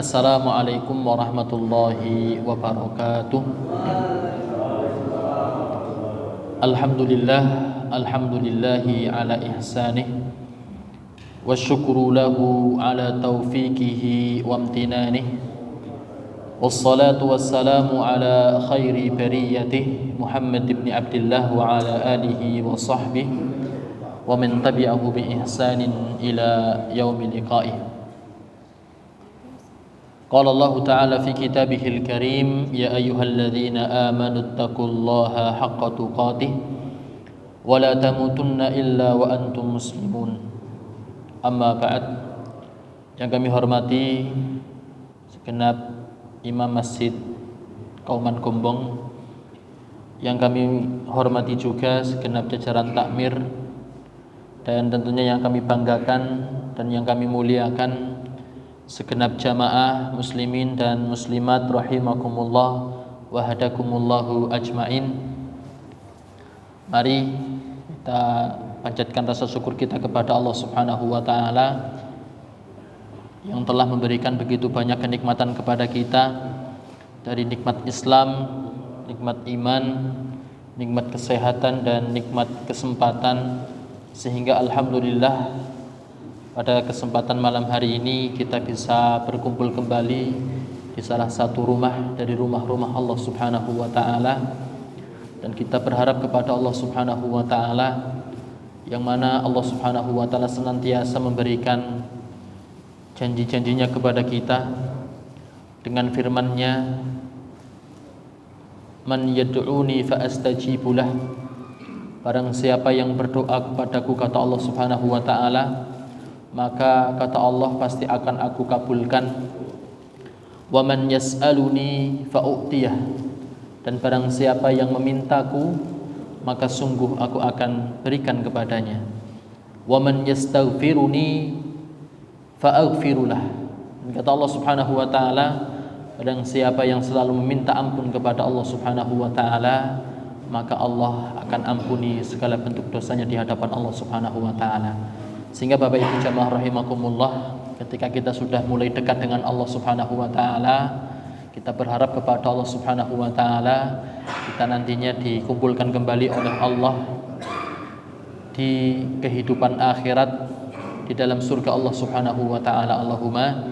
Assalamualaikum warahmatullahi wabarakatuh. Alhamdulillahi ala ihsanih wa syukru lahu ala taufiqihi wa amtinanih. Wassalatu wassalamu ala khairi bariyatih Muhammad ibn Abdullah wa ala alihi wa sahbihi wa man tabi'ahu bi ihsanin ila yaumil liqa'ih. قال الله تعالى في كتابه الكريم يا أيها الذين آمنوا اتقوا الله حق تقاته ولا تموتن إلا وأنتم مسلمون. Amma ba'd. Yang kami hormati segenap imam masjid Kauman Gombong, yang kami hormati juga segenap jajaran takmir, dan tentunya yang kami banggakan dan yang kami muliakan segenap jamaah muslimin dan muslimat rahimakumullah wa hadakumullahu ajmain. Mari kita panjatkan rasa syukur kita kepada Allah Subhanahu wa taala yang telah memberikan begitu banyak kenikmatan kepada kita, dari nikmat Islam, nikmat iman, nikmat kesehatan dan nikmat kesempatan, sehingga alhamdulillah pada kesempatan malam hari ini kita bisa berkumpul kembali di salah satu rumah dari rumah-rumah Allah Subhanahu wa taala, dan kita berharap kepada Allah Subhanahu wa taala yang mana Allah Subhanahu wa taala senantiasa memberikan janji-janjinya kepada kita dengan firman-Nya, man yad'uni fa astajibulah. Barang siapa yang berdoa kepadaku, kata Allah Subhanahu wa taala, maka kata Allah pasti akan aku kabulkan. Wa man yas'aluni fa'u'tiyah. Dan barang siapa yang memintaku, maka sungguh aku akan berikan kepadanya. Wa man yastaghfiruni fa'aghfirulah. Dan kata Allah Subhanahu wa taala, barang siapa yang selalu meminta ampun kepada Allah Subhanahu wa taala, maka Allah akan ampuni segala bentuk dosanya di hadapan Allah Subhanahu wa taala. Sehingga Bapak Ibu jamaah rahimakumullah, ketika kita sudah mulai dekat dengan Allah Subhanahu wa taala, kita berharap kepada Allah Subhanahu wa taala kita nantinya dikumpulkan kembali oleh Allah di kehidupan akhirat di dalam surga Allah Subhanahu wa taala. Allahumma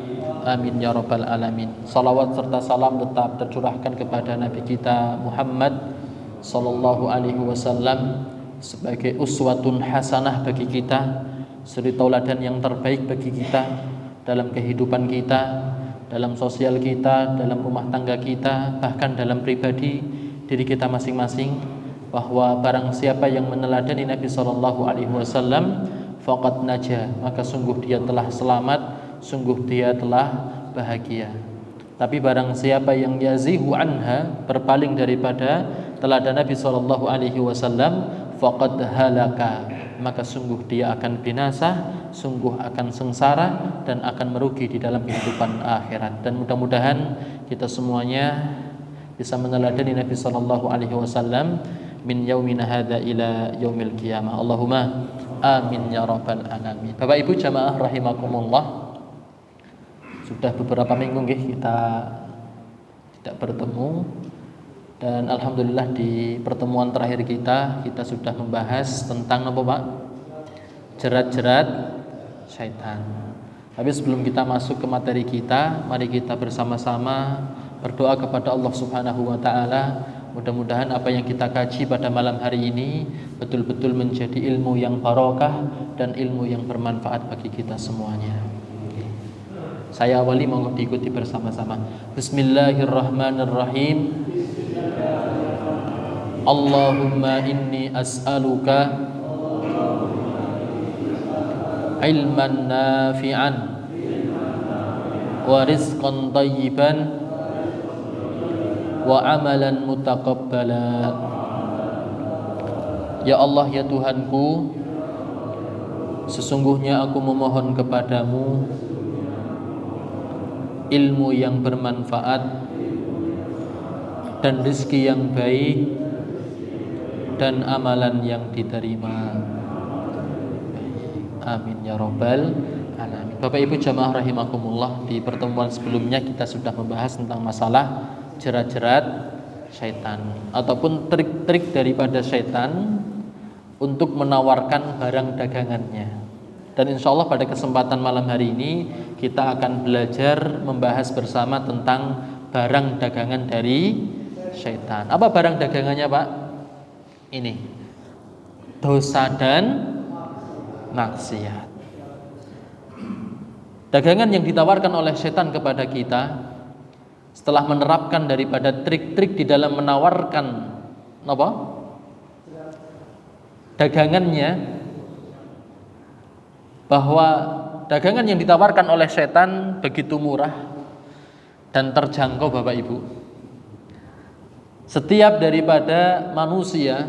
amin ya rabbal alamin. Salawat serta salam tetap tercurahkan kepada Nabi kita Muhammad sallallahu alaihi wasallam sebagai uswatun hasanah bagi kita, suri tauladan yang terbaik bagi kita dalam kehidupan kita, dalam sosial kita, dalam rumah tangga kita, bahkan dalam pribadi diri kita masing-masing, bahwa barang siapa yang meneladani Nabi sallallahu alaihi wasallam faqad naja, maka sungguh dia telah selamat, sungguh dia telah bahagia. Tapi barang siapa yang yazihu anha, berpaling daripada teladan Nabi sallallahu alaihi wasallam, faqad halaka, maka sungguh dia akan binasa, sungguh akan sengsara dan akan merugi di dalam kehidupan akhirat. Dan mudah-mudahan kita semuanya bisa meneladani Nabi sallallahu alaihi wasallam min yaumina hadza ila yaumil qiyamah. Allahumma amin ya rabbal alamin. Bapak Ibu jamaah rahimakumullah, sudah beberapa minggu kita tidak bertemu, dan alhamdulillah di pertemuan terakhir kita sudah membahas tentang apa Pak? Jerat-jerat syaitan. Tapi sebelum kita masuk ke materi kita, mari kita bersama-sama berdoa kepada Allah Subhanahu wa taala. Mudah-mudahan apa yang kita kaji pada malam hari ini betul-betul menjadi ilmu yang barokah dan ilmu yang bermanfaat bagi kita semuanya. Saya awali, monggo diikuti bersama-sama. Bismillahirrahmanirrahim. Allahumma inni as'aluka ilman nafi'an wa rizqan thayyiban wa amalan mutaqabbala. Ya Allah, ya Tuhanku, sesungguhnya aku memohon kepadamu ilmu yang bermanfaat dan rezeki yang baik dan amalan yang diterima. Amin ya rabbal alamin. Bapak Ibu jamaah rahimakumullah, di pertemuan sebelumnya kita sudah membahas tentang masalah jerat-jerat syaitan ataupun trik-trik daripada syaitan untuk menawarkan barang dagangannya. Dan insya Allah pada kesempatan malam hari ini kita akan belajar membahas bersama tentang barang dagangan dari syaitan. Apa barang dagangannya, Pak? Ini dosa dan maksiat. Dagangan yang ditawarkan oleh syaitan kepada kita setelah menerapkan daripada trik-trik di dalam menawarkan apa? Dagangannya, bahwa dagangan yang ditawarkan oleh setan begitu murah dan terjangkau Bapak Ibu. Setiap daripada manusia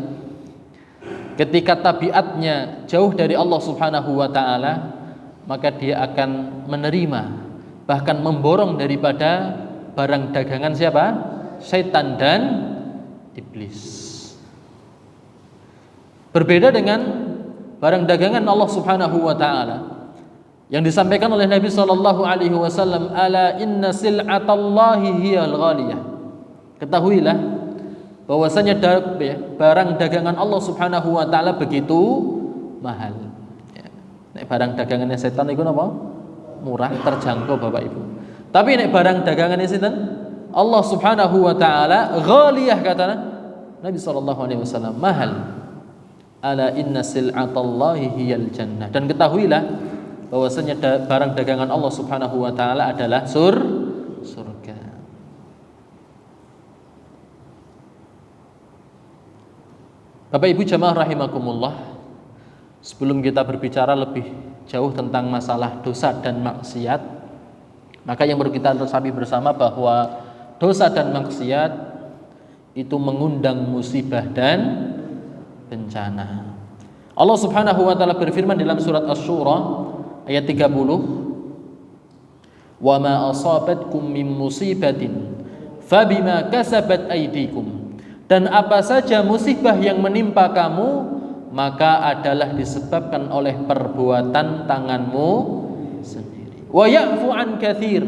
ketika tabiatnya jauh dari Allah Subhanahu wa taala, maka dia akan menerima bahkan memborong daripada barang dagangan siapa? Setan dan iblis. Berbeda dengan barang dagangan Allah Subhanahu wa taala yang disampaikan oleh Nabi sallallahu alaihi wasallam, ala inna sil'atallahi hiyal ghaliyah. Ketahuilah bahwasanya barang dagangan Allah Subhanahu wa taala begitu mahal. Nek barang dagangannya setan itu apa? Murah, terjangkau Bapak Ibu. Tapi nek barang dagangannya setan Allah Subhanahu wa taala ghaliyah, kata Nabi sallallahu alaihi wasallam, mahal. Ala inna sil'atallahi hiyal jannah. Dan ketahuilah bahwasanya barang dagangan Allah Subhanahu wa taala adalah surga. Bapak Ibu jamaah rahimakumullah, sebelum kita berbicara lebih jauh tentang masalah dosa dan maksiat, maka yang perlu kita resapi bersama bahwa dosa dan maksiat itu mengundang musibah dan bencana. Allah Subhanahu wa taala berfirman dalam surat Asy-Syura ayat 30, "Wa ma asabatkum min musibatin fabima kasabat aydikum." Dan apa saja musibah yang menimpa kamu, maka adalah disebabkan oleh perbuatan tanganmu sendiri. Wa ya'fu an katsir.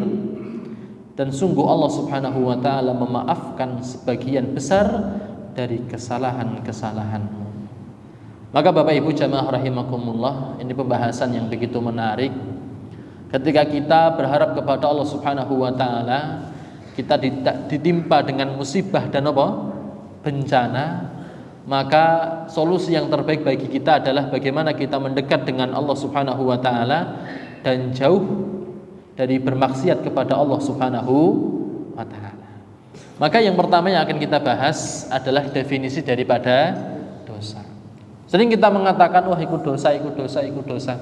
Dan sungguh Allah Subhanahu wa taala memaafkan sebagian besar dari kesalahan-kesalahanmu. Maka Bapak Ibu jamaah rahimakumullah, ini pembahasan yang begitu menarik. Ketika kita berharap kepada Allah Subhanahu wa taala, kita ditimpa dengan musibah dan apa? Bencana, maka solusi yang terbaik bagi kita adalah bagaimana kita mendekat dengan Allah Subhanahu wa taala dan jauh dari bermaksiat kepada Allah Subhanahu wa taala. Maka yang pertama yang akan kita bahas adalah definisi daripada dosa. Sering kita mengatakan, wah ikut dosa.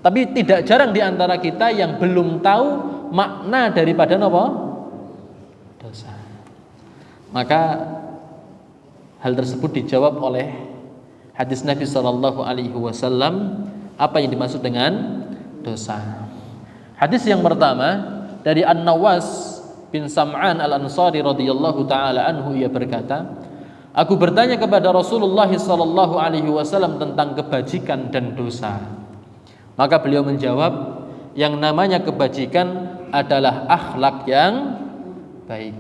Tapi tidak jarang di antara kita yang belum tahu makna daripada apa? Dosa. Maka hal tersebut dijawab oleh hadis Nabi sallallahu alaihi wasallam, apa yang dimaksud dengan dosa. Hadis yang pertama dari An-Nawas bin Sam'an Al-Ansari radhiyallahu taala anhu, ia berkata, aku bertanya kepada Rasulullah sallallahu alaihi wasallam tentang kebajikan dan dosa. Maka beliau menjawab, yang namanya kebajikan adalah akhlak yang baik.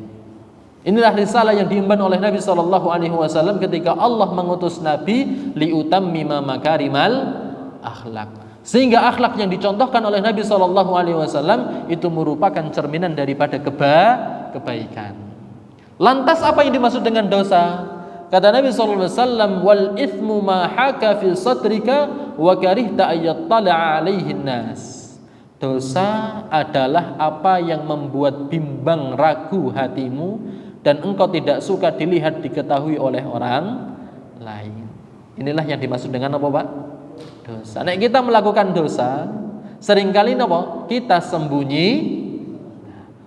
Inilah risalah yang diemban oleh Nabi sallallahu alaihi wasallam ketika Allah mengutus Nabi liutammima makarimal akhlak. Sehingga akhlak yang dicontohkan oleh Nabi sallallahu alaihi wasallam itu merupakan cerminan daripada kebaikan. Lantas apa yang dimaksud dengan dosa? Kata Nabi sallallahu alaihi wasallam, wal ithmu ma haka fi sadrika wa karihta ayattala'a alaihin nas. Dosa adalah apa yang membuat bimbang ragu hatimu dan engkau tidak suka dilihat diketahui oleh orang lain. Inilah yang dimaksud dengan apa, Pak? Dosa. Nek kita melakukan dosa, seringkali apa? Kita sembunyi.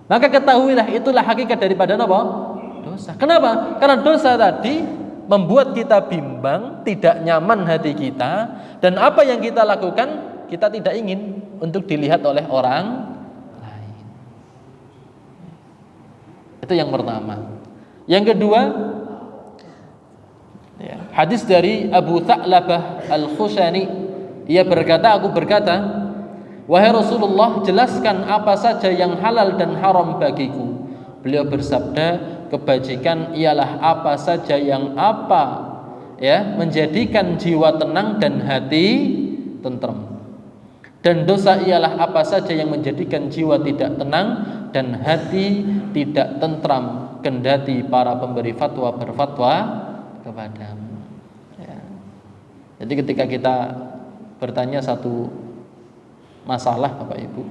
Maka ketahuilah itulah hakikat daripada apa? Dosa. Kenapa? Karena dosa tadi membuat kita bimbang, tidak nyaman hati kita, dan apa yang kita lakukan kita tidak ingin untuk dilihat oleh orang lain. Itu yang pertama. Yang kedua, hadis dari Abu Tha'labah Al-Khushani, ia berkata, aku berkata, Wahai Rasulullah, jelaskan apa saja yang halal dan haram bagiku. Beliau bersabda, kebajikan ialah apa saja yang menjadikan jiwa tenang dan hati tenteram. Dan dosa ialah apa saja yang menjadikan jiwa tidak tenang dan hati tidak tentram, kendati para pemberi fatwa berfatwa kepadamu. Ya. Jadi ketika kita bertanya satu masalah Bapak Ibu,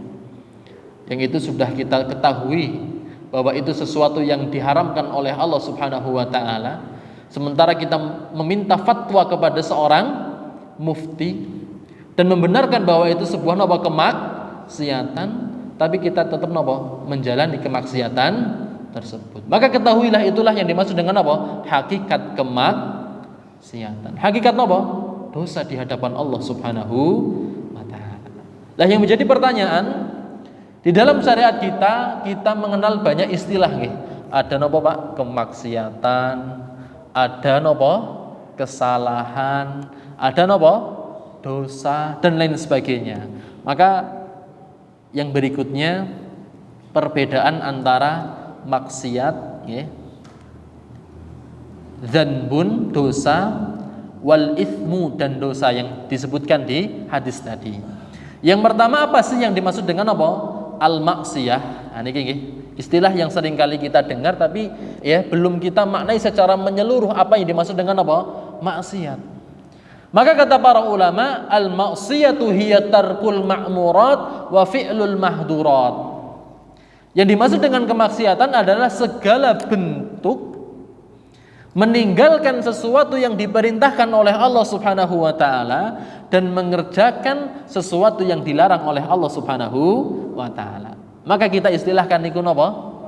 yang itu sudah kita ketahui bahwa itu sesuatu yang diharamkan oleh Allah Subhanahu wa taala, sementara kita meminta fatwa kepada seorang mufti dan membenarkan bahwa itu sebuah kemaksiatan, tapi kita tetap menjalani kemaksiatan tersebut. Maka ketahuilah itulah yang dimaksud dengan hakikat kemaksiatan. Hakikat dosa di hadapan Allah Subhanahu wa taala. Lah yang menjadi pertanyaan, di dalam syariat kita mengenal banyak istilah nggih. Ada Pak? Kemaksiatan, ada kesalahan, ada dosa dan lain sebagainya. Maka yang berikutnya perbedaan antara maksiat dzanbun dosa wal itsmu dan dosa yang disebutkan di hadis tadi. Yang pertama apa sih yang dimaksud dengan al maksiyah? Nah, ini istilah yang sering kali kita dengar tapi belum kita maknai secara menyeluruh apa yang dimaksud dengan maksiat. Maka kata para ulama, al-ma'siyatu hiya tarkul ma'murat wa fi'lul mahdurat. Yang dimaksud dengan kemaksiatan adalah segala bentuk meninggalkan sesuatu yang diperintahkan oleh Allah Subhanahu wa taala dan mengerjakan sesuatu yang dilarang oleh Allah Subhanahu wa taala. Maka kita istilahkan niku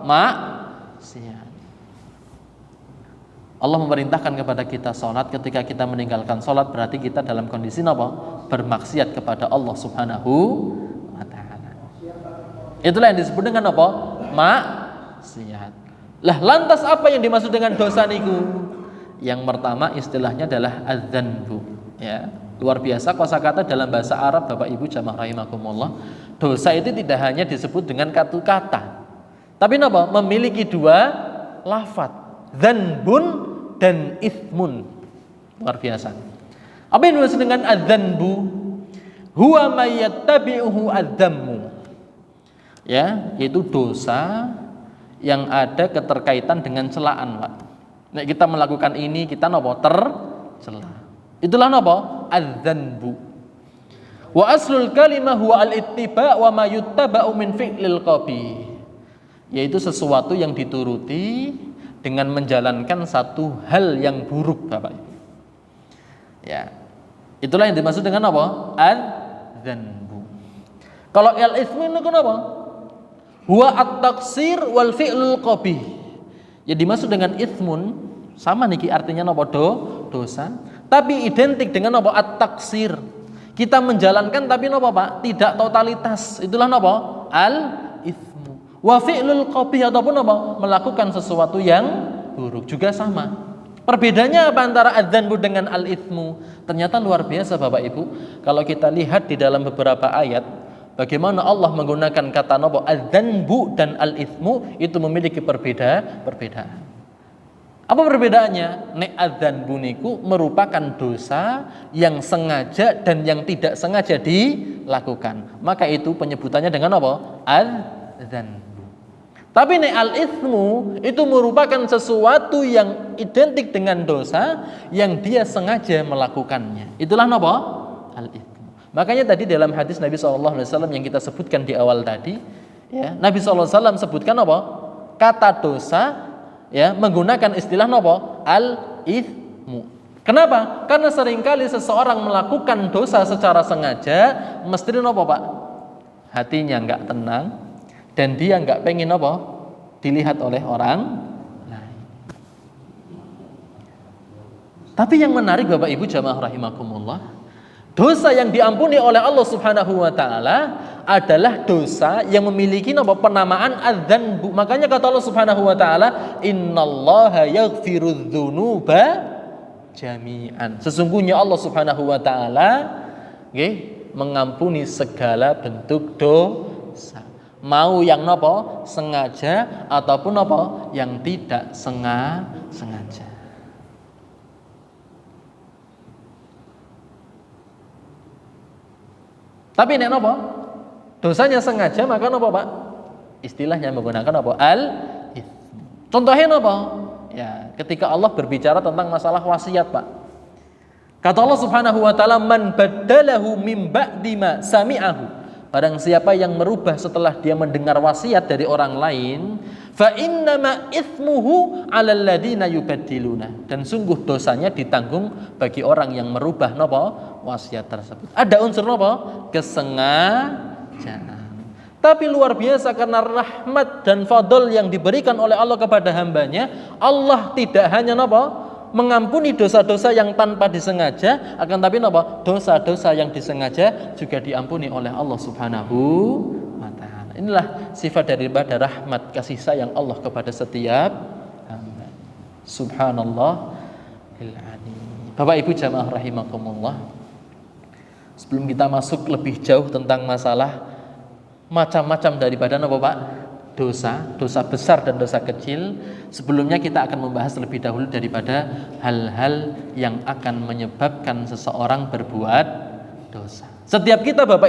maksiat. Allah memerintahkan kepada kita sholat. Ketika kita meninggalkan sholat berarti kita dalam kondisi bermaksiat kepada Allah Subhanahu wa ta'ala. Itulah yang disebut dengan maksiat. Lah lantas apa yang dimaksud dengan dosa niku? Yang pertama istilahnya adalah adzanbu. Ya, luar biasa kosakata dalam bahasa Arab Bapak Ibu jamaah rahimakumullah. Dosa itu tidak hanya disebut dengan satu kata, tapi memiliki dua lafadz, dzanbun dan itsmun. Luar biasa. Apa yang dimaksud dengan adzanbu? Huwa may yattabi'uhu adzammu. Ya, yaitu dosa yang ada keterkaitan dengan celaan, Pak. Nek kita melakukan ini kita tercela. Itulah adzanbu. Wa aslul kalimah huwa al-ittiba' wa ma yuttaba'u min fi'lil qabih. Yaitu sesuatu yang dituruti dengan menjalankan satu hal yang buruk, Bapak Ibu. Ya. Itulah yang dimaksud dengan adzanbu. Kalau al-itsmu itu huwa at-taqsir wal fi'lul qabih. Yang dimaksud dengan itsmun sama niki artinya dosa, tapi identik dengan at-taqsir. Kita menjalankan tapi Pak? Tidak totalitas. Itulah al-itsmu. Wa fi'lul qabih ataupun melakukan sesuatu yang buruk juga sama. Perbedaannya apa antara adzanbu dengan al-itsmu? Ternyata luar biasa Bapak Ibu. Kalau kita lihat di dalam beberapa ayat bagaimana Allah menggunakan kata adzanbu dan al-itsmu itu memiliki perbedaan. Apa perbedaannya? Nek adzanbu niku merupakan dosa yang sengaja dan yang tidak sengaja dilakukan. Maka itu penyebutannya dengan adzanbu. Tapi al-itsmu itu merupakan sesuatu yang identik dengan dosa yang dia sengaja melakukannya. Itulah al-itsmu. Makanya tadi dalam hadis Nabi SAW yang kita sebutkan di awal tadi, Nabi SAW sebutkan kata dosa, menggunakan istilah al-itsmu. Kenapa? Karena seringkali seseorang melakukan dosa secara sengaja, mesti Pak? Hatinya nggak tenang. Dan dia nggak pengen dilihat oleh orang lain. Tapi yang menarik Bapak Ibu jamaah rahimakumullah, dosa yang diampuni oleh Allah Subhanahu wa taala adalah dosa yang memiliki penamaan adzanbu. Makanya kata Allah Subhanahu wa taala, innallaha yaghfirudz dzunuba jami'an. Sesungguhnya Allah Subhanahu wa taala mengampuni segala bentuk dosa. Mau yang nopo sengaja ataupun nopo yang tidak sengaja. Tapi nek nopo dosanya sengaja, maka nopo Pak? Istilahnya menggunakan nopo contohnya nopo? Ya, ketika Allah berbicara tentang masalah wasiat, Pak. Kata Allah Subhanahu wa taala, "Man baddalahu mim ba'di ma sami'ahu." Barang siapa yang merubah setelah dia mendengar wasiat dari orang lain, fa innama itsmuhu 'alal ladzina yubaddiluna. Dan sungguh dosanya ditanggung bagi orang yang merubah napa wasiat tersebut. Ada unsur napa? Kesengajaan. Tapi luar biasa karena rahmat dan fadl yang diberikan oleh Allah kepada hambanya, Allah tidak hanya napa mengampuni dosa-dosa yang tanpa disengaja, akan tapi napa dosa-dosa yang disengaja juga diampuni oleh Allah Subhanahu wa taala. Inilah sifat daripada rahmat kasih sayang Allah kepada setiap hamba. Subhanallah. Bapak Ibu jamaah rahimakumullah. Sebelum kita masuk lebih jauh tentang masalah macam-macam daripada apa Pak? Dosa besar dan dosa kecil. Sebelumnya kita akan membahas lebih dahulu daripada hal-hal yang akan menyebabkan seseorang berbuat dosa. Setiap kita Bapak